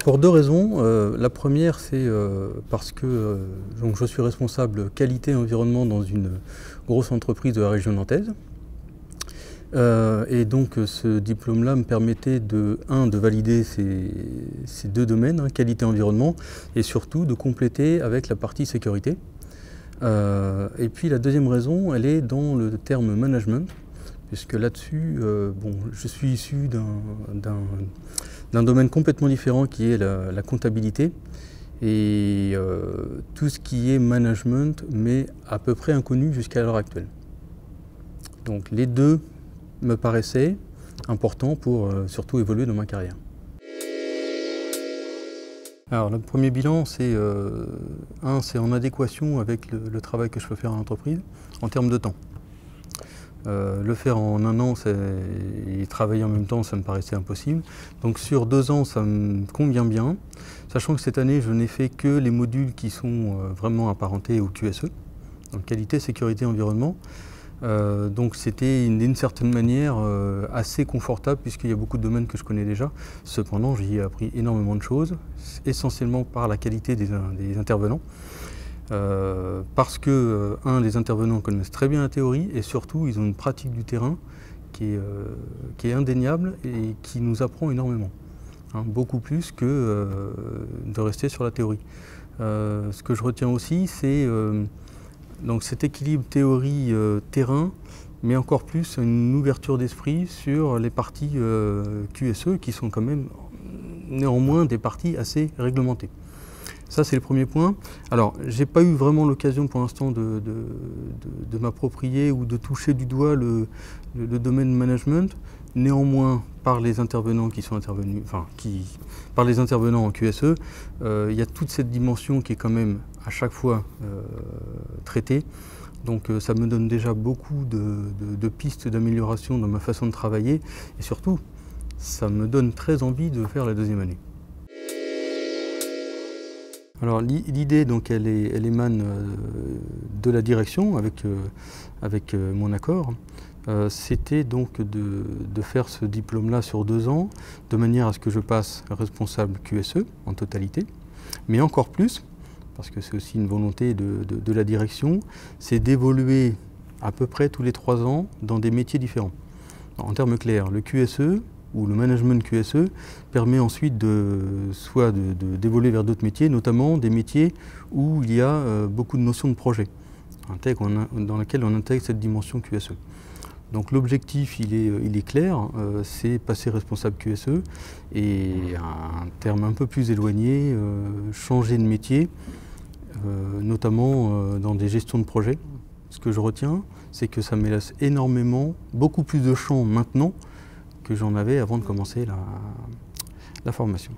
Pour deux raisons. La première, c'est parce que donc je suis responsable qualité et environnement dans une grosse entreprise de la région nantaise. Et donc ce diplôme-là me permettait de valider ces deux domaines, hein, qualité et environnement, et surtout de compléter avec la partie sécurité. Et puis la deuxième raison, elle est dans le terme management, puisque là-dessus, je suis issu d'un domaine complètement différent qui est la comptabilité, et tout ce qui est management m'est à peu près inconnu jusqu'à l'heure actuelle. Donc les deux me paraissaient importants pour surtout évoluer dans ma carrière. Alors le premier bilan, c'est en adéquation avec le travail que je peux faire en entreprise en termes de temps. Le faire en un an et travailler en même temps, ça me paraissait impossible. Donc sur 2 ans, ça me convient bien, sachant que cette année, je n'ai fait que les modules qui sont vraiment apparentés au QSE, donc qualité, sécurité, environnement. Donc c'était d'une certaine manière assez confortable puisqu'il y a beaucoup de domaines que je connais déjà. Cependant, j'y ai appris énormément de choses, essentiellement par la qualité des intervenants. Parce que, les intervenants connaissent très bien la théorie et surtout, ils ont une pratique du terrain qui est indéniable et qui nous apprend énormément. Hein, beaucoup plus que de rester sur la théorie. Ce que je retiens aussi, c'est donc cet équilibre théorie-terrain, mais encore plus une ouverture d'esprit sur les parties QSE qui sont quand même néanmoins des parties assez réglementées. Ça, c'est le premier point. Alors, j'ai pas eu vraiment l'occasion pour l'instant de m'approprier ou de toucher du doigt le domaine management. Néanmoins, par les intervenants qui sont intervenus, par les intervenants en QSE, il y a toute cette dimension qui est quand même à chaque fois traitée. Donc ça me donne déjà beaucoup de pistes d'amélioration dans ma façon de travailler et surtout, ça me donne très envie de faire la deuxième année. Alors l'idée, donc, elle émane de la direction avec mon accord. C'était donc de faire ce diplôme-là sur 2 ans, de manière à ce que je passe responsable QSE en totalité, mais encore plus, parce que c'est aussi une volonté de la direction, c'est d'évoluer à peu près tous les 3 ans dans des métiers différents. En termes clairs, le QSE, ou le management QSE permet ensuite soit d'évoluer vers d'autres métiers, notamment des métiers où il y a beaucoup de notions de projet, dans lesquels on intègre cette dimension QSE. Donc l'objectif, il est clair, c'est passer responsable QSE et à un terme un peu plus éloigné, changer de métier, notamment dans des gestions de projet. Ce que je retiens, c'est que ça me laisse énormément, beaucoup plus de champs maintenant que j'en avais avant de commencer la formation.